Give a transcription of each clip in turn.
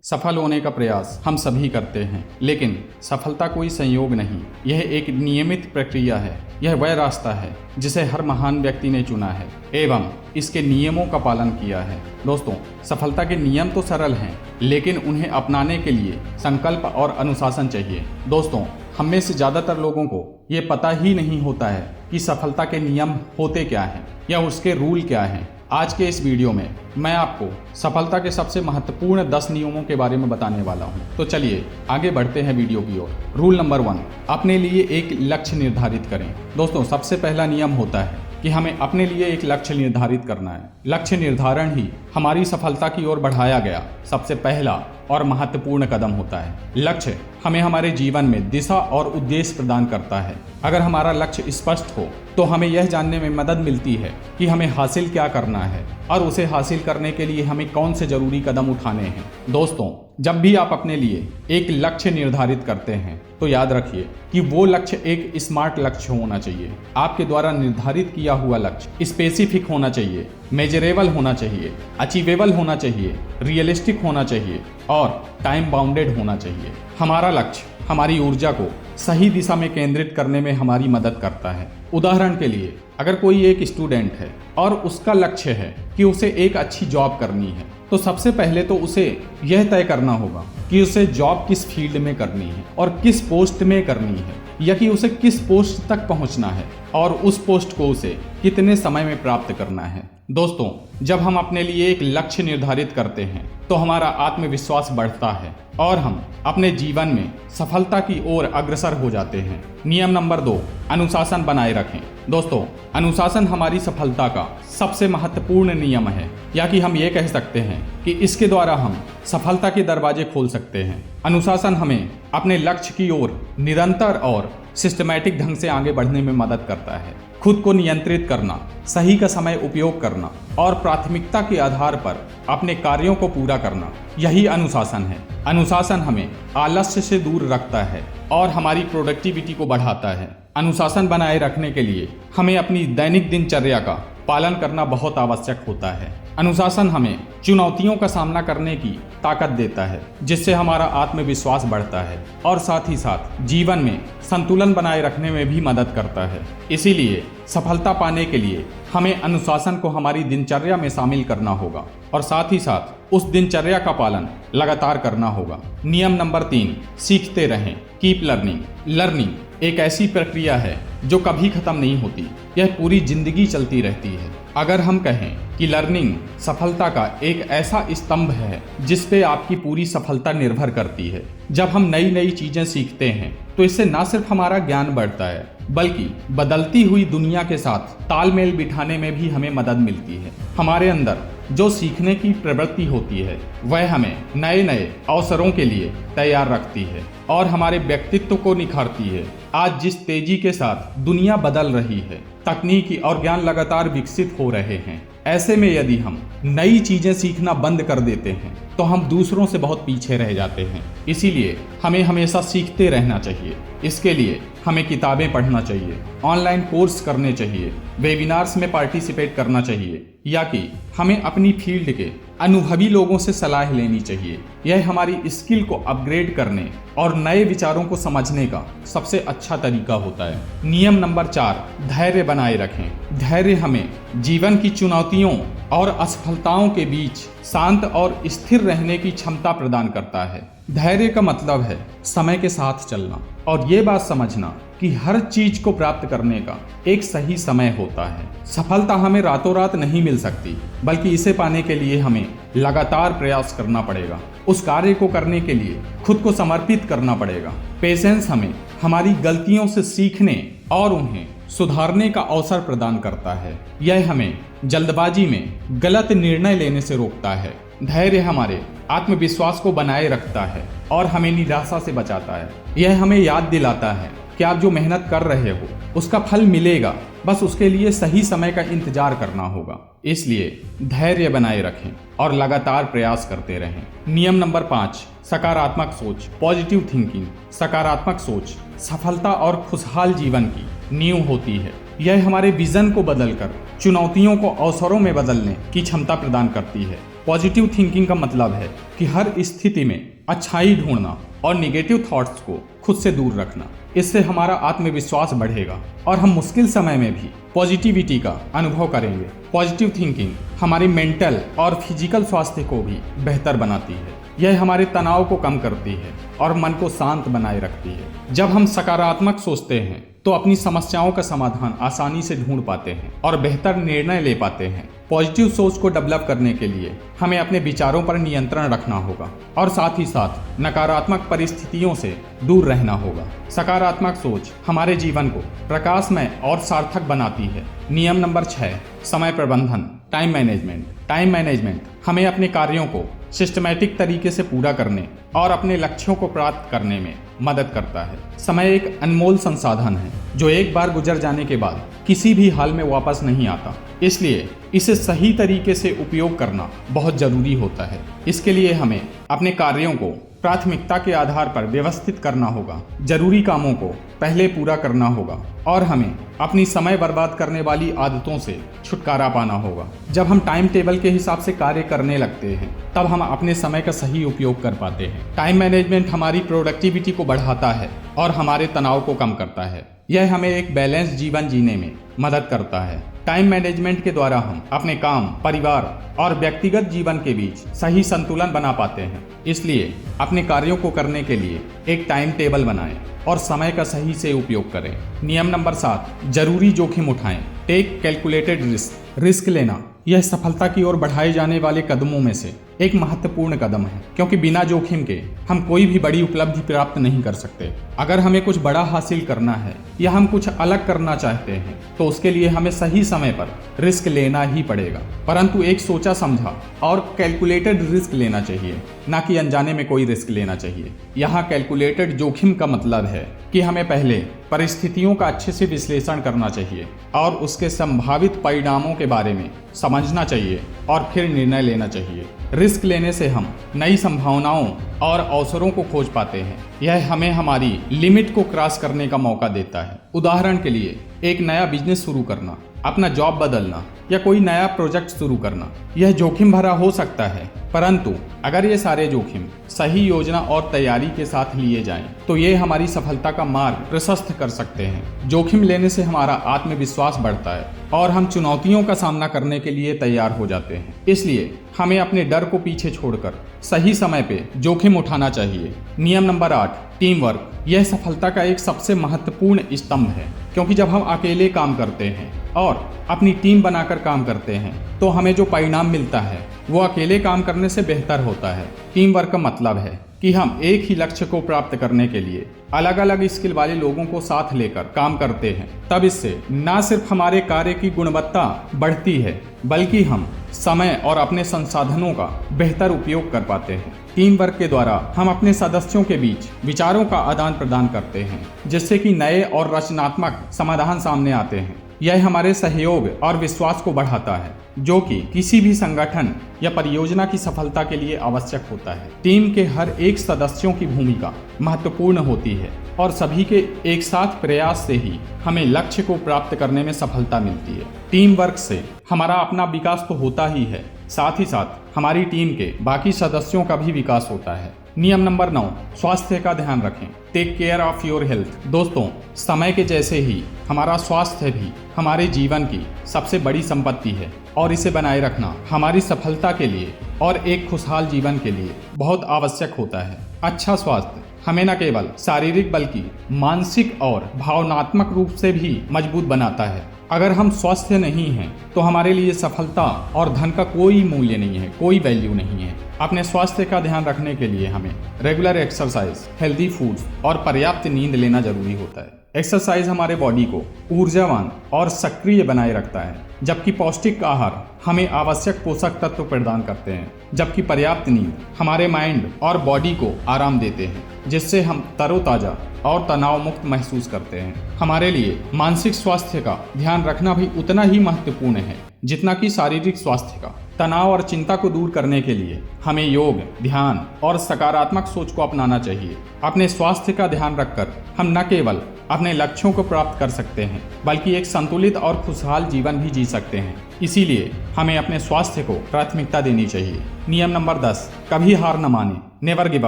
सफल होने का प्रयास हम सभी करते हैं, लेकिन सफलता कोई संयोग नहीं। यह एक नियमित प्रक्रिया है। यह वह रास्ता है जिसे हर महान व्यक्ति ने चुना है एवं इसके नियमों का पालन किया है। दोस्तों, सफलता के नियम तो सरल हैं, लेकिन उन्हें अपनाने के लिए संकल्प और अनुशासन चाहिए। दोस्तों, हम में से ज़्यादातर लोगों को ये पता ही नहीं होता है कि सफलता के नियम होते क्या हैं या उसके रूल क्या हैं। आज के इस वीडियो में मैं आपको सफलता के सबसे महत्वपूर्ण 10 नियमों के बारे में बताने वाला हूं। तो चलिए आगे बढ़ते हैं वीडियो की ओर। रूल नंबर 1, अपने लिए एक लक्ष्य निर्धारित करें। दोस्तों, सबसे पहला नियम होता है कि हमें अपने लिए एक लक्ष्य निर्धारित करना है। लक्ष्य निर्धारण ही हमारी सफलता की ओर बढ़ाया गया सबसे पहला और महत्वपूर्ण कदम होता है। लक्ष्य हमें हमारे जीवन में दिशा और उद्देश्य प्रदान करता है। अगर हमारा लक्ष्य स्पष्ट हो तो हमें यह जानने में मदद मिलती है कि हमें हासिल क्या करना है और उसे हासिल करने के लिए हमें कौन से जरूरी कदम उठाने हैं। दोस्तों, जब भी आप अपने लिए एक लक्ष्य निर्धारित करते हैं तो याद रखिए कि वो लक्ष्य एक स्मार्ट लक्ष्य होना चाहिए। आपके द्वारा निर्धारित किया हुआ लक्ष्य स्पेसिफिक होना चाहिए, मेजरेबल होना चाहिए, अचीवेबल होना चाहिए, रियलिस्टिक होना चाहिए और टाइम बाउंडेड होना चाहिए। हमारा लक्ष्य हमारी ऊर्जा को सही दिशा में केंद्रित करने में हमारी मदद करता है। उदाहरण के लिए, अगर कोई एक स्टूडेंट है और उसका लक्ष्य है कि उसे एक अच्छी जॉब करनी है, तो सबसे पहले तो उसे यह तय करना होगा कि उसे जॉब किस फील्ड में करनी है और किस पोस्ट में करनी है, या कि उसे किस पोस्ट तक पहुंचना है और उस पोस्ट को उसे कितने समय में प्राप्त करना है। दोस्तों, जब हम अपने लिए एक लक्ष्य निर्धारित करते हैं तो हमारा आत्मविश्वास बढ़ता है और हम अपने जीवन में सफलता की ओर अग्रसर हो जाते हैं। नियम नंबर 2, अनुशासन बनाए रखें। दोस्तों, अनुशासन हमारी सफलता का सबसे महत्वपूर्ण नियम है, या कि हम ये कह सकते हैं कि इसके द्वारा हम सफलता के दरवाजे खोल सकते हैं। अनुशासन हमें अपने लक्ष्य की ओर निरंतर और सिस्टमैटिक ढंग से आगे बढ़ने में मदद करता है। खुद को नियंत्रित करना, सही का समय उपयोग करना और प्राथमिकता के आधार पर अपने कार्यों को पूरा करना, यही अनुशासन है। अनुशासन हमें आलस्य से दूर रखता है और हमारी प्रोडक्टिविटी को बढ़ाता है। अनुशासन बनाए रखने के लिए हमें अपनी दैनिक दिनचर्या का पालन करना बहुत आवश्यक होता है। अनुशासन हमें चुनौतियों का सामना करने की ताकत देता है, जिससे हमारा आत्मविश्वास बढ़ता है और साथ ही साथ जीवन में संतुलन बनाए रखने में भी मदद करता है। इसीलिए सफलता पाने के लिए हमें अनुशासन को हमारी दिनचर्या में शामिल करना होगा और साथ ही साथ उस दिनचर्या का पालन लगातार करना होगा। नियम नंबर 3, सीखते रहें। Keep learning. लर्निंग एक ऐसी प्रक्रिया है जो कभी खत्म नहीं होती, यह पूरी जिंदगी चलती रहती है। अगर हम कहें कि लर्निंग सफलता का एक ऐसा स्तंभ है जिस पे आपकी पूरी सफलता निर्भर करती है। जब हम नई नई चीजें सीखते हैं तो इससे न सिर्फ हमारा ज्ञान बढ़ता है, बल्कि बदलती हुई दुनिया के साथ तालमेल बिठाने में भी हमें मदद मिलती है। हमारे अंदर जो सीखने की प्रवृत्ति होती है वह हमें नए नए अवसरों के लिए तैयार रखती है और हमारे व्यक्तित्व को निखारती है। आज जिस तेजी के साथ दुनिया बदल रही है, तकनीकी और ज्ञान लगातार विकसित हो रहे हैं, ऐसे में यदि हम नई चीजें सीखना बंद कर देते हैं तो हम दूसरों से बहुत पीछे रह जाते हैं। इसीलिए हमें हमेशा सीखते रहना चाहिए। इसके लिए हमें किताबें पढ़ना चाहिए, ऑनलाइन कोर्स करने चाहिए, वेबिनार्स में पार्टिसिपेट करना चाहिए, या कि हमें अपनी फील्ड के अनुभवी लोगों से सलाह लेनी चाहिए। यह हमारी स्किल को अपग्रेड करने और नए विचारों को समझने का सबसे अच्छा तरीका होता है। नियम नंबर 4, धैर्य बनाए रखें। धैर्य हमें जीवन की चुनौतियों और असफलताओं के बीच शांत और स्थिर रहने की क्षमता प्रदान करता है। धैर्य का मतलब है समय के साथ चलना और ये बात समझना कि हर चीज को प्राप्त करने का एक सही समय होता है। सफलता हमें रातों रात नहीं मिल सकती, बल्कि इसे पाने के लिए हमें लगातार प्रयास करना पड़ेगा। उस कार्य को करने के लिए खुद को समर्पित करना पड़ेगा। पेशेंस हमें हमारी गलतियों से सीखने और उन्हें सुधारने का अवसर प्रदान करता है। यह हमें जल्दबाजी में गलत निर्णय लेने से रोकता है। धैर्य हमारे आत्मविश्वास को बनाए रखता है और हमें निराशा से बचाता है। यह हमें याद दिलाता है कि आप जो मेहनत कर रहे हो उसका फल मिलेगा, बस उसके लिए सही समय का इंतजार करना होगा। इसलिए धैर्य बनाए रखें और लगातार प्रयास करते रहें। नियम नंबर 5, सकारात्मक सोच, पॉजिटिव थिंकिंग। सकारात्मक सोच सफलता और खुशहाल जीवन की नींव होती है। यह हमारे विजन को बदलकर चुनौतियों को अवसरों में बदलने की क्षमता प्रदान करती है। पॉजिटिव थिंकिंग का मतलब है कि हर स्थिति में अच्छाई ढूंढना और निगेटिव थॉट्स को खुद से दूर रखना। इससे हमारा आत्मविश्वास बढ़ेगा और हम मुश्किल समय में भी पॉजिटिविटी का अनुभव करेंगे। पॉजिटिव थिंकिंग हमारी मेंटल और फिजिकल स्वास्थ्य को भी बेहतर बनाती है। यह हमारे तनाव को कम करती है और मन को शांत बनाए रखती है। जब हम सकारात्मक सोचते हैं तो अपनी समस्याओं का समाधान आसानी से ढूंढ पाते हैं और बेहतर निर्णय ले पाते हैं। पॉजिटिव सोच को डेवलप करने के लिए हमें अपने विचारों पर नियंत्रण रखना होगा और साथ ही साथ नकारात्मक परिस्थितियों से दूर रहना होगा। सकारात्मक सोच हमारे जीवन को प्रकाशमय और सार्थक बनाती है। नियम नंबर 6, समय प्रबंधन, टाइम मैनेजमेंट। टाइम मैनेजमेंट हमें अपने कार्यों को सिस्टमैटिक तरीके से पूरा करने और अपने लक्ष्यों को प्राप्त करने में मदद करता है। समय एक अनमोल संसाधन है जो एक बार गुजर जाने के बाद किसी भी हाल में वापस नहीं आता। इसलिए इसे सही तरीके से उपयोग करना बहुत जरूरी होता है। इसके लिए हमें अपने कार्यों को प्राथमिकता के आधार पर व्यवस्थित करना होगा। जरूरी कामों को पहले पूरा करना होगा और हमें अपनी समय बर्बाद करने वाली आदतों से छुटकारा पाना होगा। जब हम टाइम टेबल के हिसाब से कार्य करने लगते हैं तब हम अपने समय का सही उपयोग कर पाते हैं। टाइम मैनेजमेंट हमारी प्रोडक्टिविटी को बढ़ाता है और हमारे तनाव को कम करता है। यह हमें एक बैलेंस जीवन जीने में मदद करता है। टाइम मैनेजमेंट के द्वारा हम अपने काम, परिवार और व्यक्तिगत जीवन के बीच सही संतुलन बना पाते हैं। इसलिए अपने कार्यों को करने के लिए एक टाइम टेबल बनाएं और समय का सही से उपयोग करें। नियम नंबर 7, जरूरी जोखिम उठाएं। Take calculated risk. रिस्क लेना यह सफलता की ओर बढ़ाए जाने वाले कदमों में से एक महत्वपूर्ण कदम है, क्योंकि बिना जोखिम के हम कोई भी बड़ी उपलब्धि प्राप्त नहीं कर सकते। अगर हमें कुछ बड़ा हासिल करना है या हम कुछ अलग करना चाहते हैं तो उसके लिए हमें सही समय पर रिस्क लेना ही पड़ेगा, परंतु एक सोचा समझा और कैलकुलेटेड रिस्क लेना चाहिए, ना कि अनजाने में कोई रिस्क लेना चाहिए। यहाँ कैलकुलेटेड जोखिम का मतलब है कि हमें पहले परिस्थितियों का अच्छे से विश्लेषण करना चाहिए और उसके संभावित परिणामों के बारे में समझना चाहिए और फिर निर्णय लेना चाहिए। रिस्क लेने से हम नई संभावनाओं और अवसरों को खोज पाते हैं। यह हमें हमारी लिमिट को क्रॉस करने का मौका देता है। उदाहरण के लिए एक नया बिजनेस शुरू करना, अपना जॉब बदलना या कोई नया प्रोजेक्ट शुरू करना, यह जोखिम भरा हो सकता है, परंतु अगर ये सारे जोखिम सही योजना और तैयारी के साथ लिए जाएं, तो ये हमारी सफलता का मार्ग प्रशस्त कर सकते हैं। जोखिम लेने से हमारा आत्मविश्वास बढ़ता है और हम चुनौतियों का सामना करने के लिए तैयार हो जाते हैं। इसलिए हमें अपने डर को पीछे छोड़कर सही समय पे जोखिम उठाना चाहिए। नियम नंबर 8, टीम वर्क। यह सफलता का एक सबसे महत्वपूर्ण स्तंभ है, क्योंकि जब हम अकेले काम करते हैं और अपनी टीम बनाकर काम करते हैं तो हमें जो परिणाम मिलता है वो अकेले काम करने से बेहतर होता है। टीम वर्क का मतलब है कि हम एक ही लक्ष्य को प्राप्त करने के लिए अलग अलग स्किल वाले लोगों को साथ लेकर काम करते हैं। तब इससे न सिर्फ हमारे कार्य की गुणवत्ता बढ़ती है, बल्कि हम समय और अपने संसाधनों का बेहतर उपयोग कर पाते हैं। टीम वर्क के द्वारा हम अपने सदस्यों के बीच विचारों का आदान प्रदान करते हैं, जिससे कि नए और रचनात्मक समाधान सामने आते हैं। यह हमारे सहयोग और विश्वास को बढ़ाता है, जो कि किसी भी संगठन या परियोजना की सफलता के लिए आवश्यक होता है। टीम के हर एक सदस्यों की भूमिका महत्वपूर्ण होती है और सभी के एक साथ प्रयास से ही हमें लक्ष्य को प्राप्त करने में सफलता मिलती है। टीम वर्क से हमारा अपना विकास तो होता ही है, साथ ही साथ हमारी टीम के बाकी सदस्यों का भी विकास होता है। नियम नंबर 9, स्वास्थ्य का ध्यान रखें। Take care of your health. दोस्तों, समय के जैसे ही हमारा स्वास्थ्य भी हमारे जीवन की सबसे बड़ी संपत्ति है और इसे बनाए रखना हमारी सफलता के लिए और एक खुशहाल जीवन के लिए बहुत आवश्यक होता है। अच्छा स्वास्थ्य हमें न केवल शारीरिक बल्कि मानसिक और भावनात्मक रूप से भी मजबूत बनाता है। अगर हम स्वस्थ नहीं हैं तो हमारे लिए सफलता और धन का कोई मूल्य नहीं है, कोई वैल्यू नहीं है। अपने स्वास्थ्य का ध्यान रखने के लिए हमें रेगुलर एक्सरसाइज, हेल्दी फूड्स और पर्याप्त नींद लेना जरूरी होता है। एक्सरसाइज हमारे बॉडी को ऊर्जावान और सक्रिय बनाए रखता है, जबकि पौष्टिक आहार हमें आवश्यक पोषक तत्व प्रदान करते हैं, जबकि पर्याप्त नींद हमारे माइंड और बॉडी को आराम देते हैं, जिससे हम तरोताजा और तनाव मुक्त महसूस करते हैं। हमारे लिए मानसिक स्वास्थ्य का ध्यान रखना भी उतना ही महत्वपूर्ण है जितना कि शारीरिक स्वास्थ्य का। तनाव और चिंता को दूर करने के लिए हमें योग, ध्यान और सकारात्मक सोच को अपनाना चाहिए। अपने स्वास्थ्य का ध्यान रखकर हम न केवल अपने लक्ष्यों को प्राप्त कर सकते हैं, बल्कि एक संतुलित और खुशहाल जीवन भी जी सकते हैं। इसीलिए हमें अपने स्वास्थ्य को प्राथमिकता देनी चाहिए। नियम नंबर 10, कभी हार न माने, नेवर गिव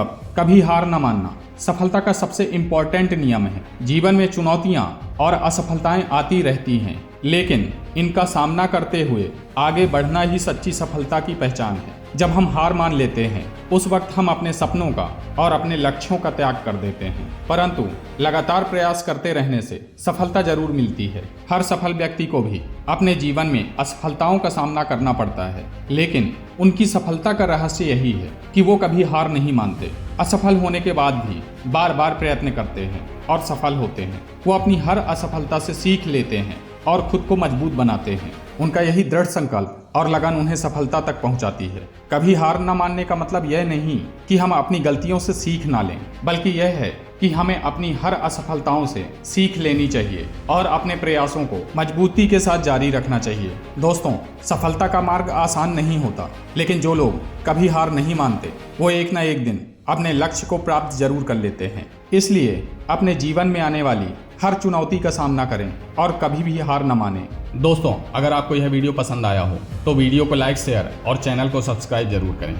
अप। कभी हार न मानना सफलता का सबसे इम्पोर्टेंट नियम है। जीवन में चुनौतियां और असफलताएं आती रहती हैं, लेकिन इनका सामना करते हुए आगे बढ़ना ही सच्ची सफलता की पहचान है। जब हम हार मान लेते हैं, उस वक्त हम अपने सपनों का और अपने लक्ष्यों का त्याग कर देते हैं। परंतु लगातार प्रयास करते रहने से सफलता जरूर मिलती है। हर सफल व्यक्ति को भी अपने जीवन में असफलताओं का सामना करना पड़ता है, लेकिन उनकी सफलता का रहस्य यही है कि वो कभी हार नहीं मानते। असफल होने के बाद भी बार बार प्रयत्न करते हैं और सफल होते हैं। वो अपनी हर असफलता से सीख लेते हैं और खुद को मजबूत बनाते हैं। उनका यही दृढ़ संकल्प और लगन उन्हें सफलता तक पहुंचाती है। कभी हार न मानने का मतलब यह नहीं कि हम अपनी गलतियों से सीख ना लें, बल्कि यह है कि हमें अपनी हर असफलताओं से सीख लेनी चाहिए और अपने प्रयासों को मजबूती के साथ जारी रखना चाहिए। दोस्तों, सफलता का मार्ग आसान नहीं होता, लेकिन जो लोग कभी हार नहीं मानते वो एक ना एक दिन अपने लक्ष्य को प्राप्त जरूर कर लेते हैं। इसलिए अपने जीवन में आने वाली हर चुनौती का सामना करें और कभी भी हार न मानें। दोस्तों, अगर आपको यह वीडियो पसंद आया हो तो वीडियो को लाइक, शेयर और चैनल को सब्सक्राइब जरूर करें।